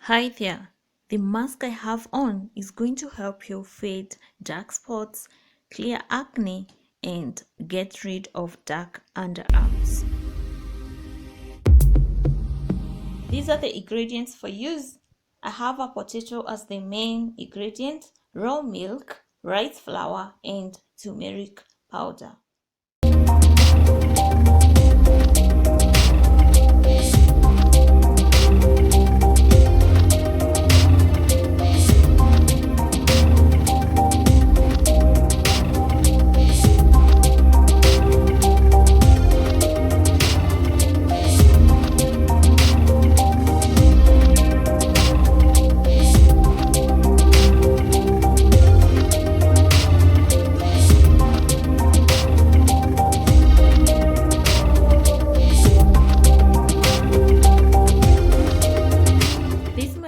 Hi there, the mask I have on is going to help you fade dark spots, clear acne, and get rid of dark underarms. These are the ingredients for use. I have a potato as the main ingredient, raw milk, rice flour, and turmeric powder.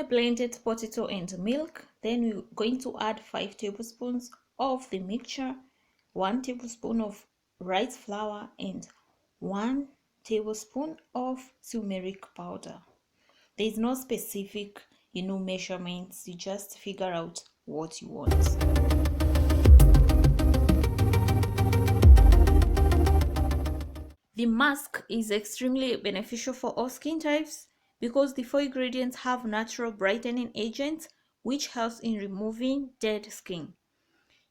Blended potato and milk. Then we're going to add 5 tablespoons of the mixture, 1 tablespoon of rice flour, and 1 tablespoon of turmeric powder. There is no specific measurements. You just figure out what you want. The mask is extremely beneficial for all skin types because the 4 ingredients have natural brightening agents which helps in removing dead skin.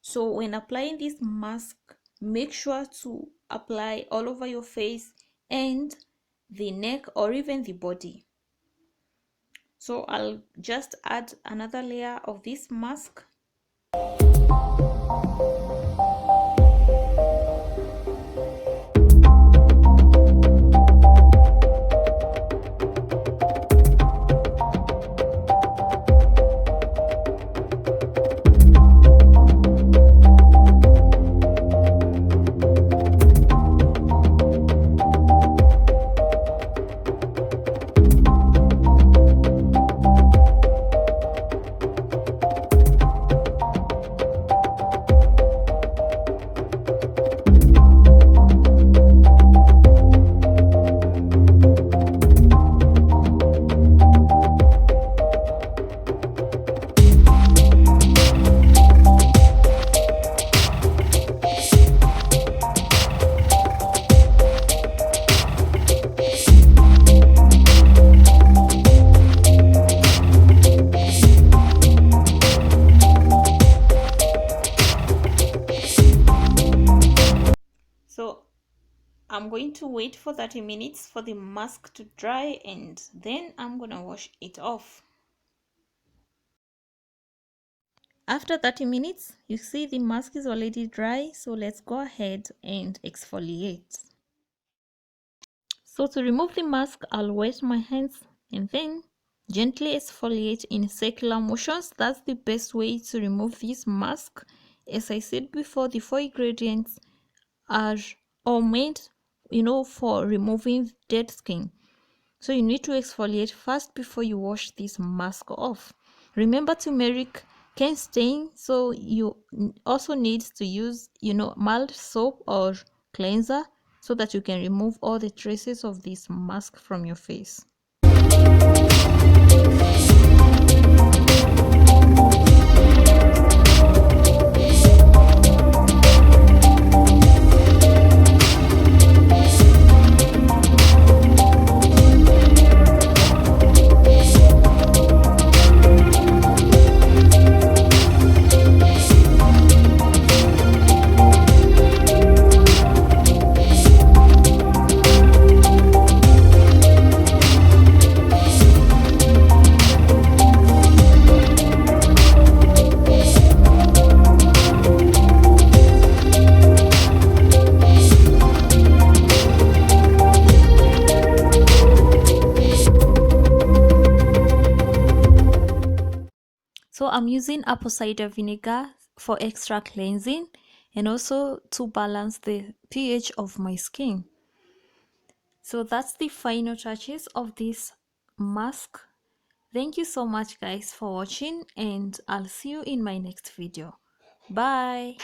So when applying this mask, make sure to apply all over your face and the neck or even the body. So I'll just add another layer of this mask. So I'm going to wait for 30 minutes for the mask to dry and then I'm gonna wash it off. After 30 minutes, you see the mask is already dry, so let's go ahead and exfoliate. So to remove the mask, I'll wet my hands and then gently exfoliate in circular motions. That's the best way to remove this mask. As I said before, the 4 ingredients are all made for removing dead skin, so you need to exfoliate first before you wash this mask off. Remember, turmeric can stain, so you also need to use mild soap or cleanser so that you can remove all the traces of this mask from your face. So I'm using apple cider vinegar for extra cleansing and also to balance the pH of my skin. So that's the final touches of this mask. Thank you so much guys for watching, and I'll see you in my next video. Bye.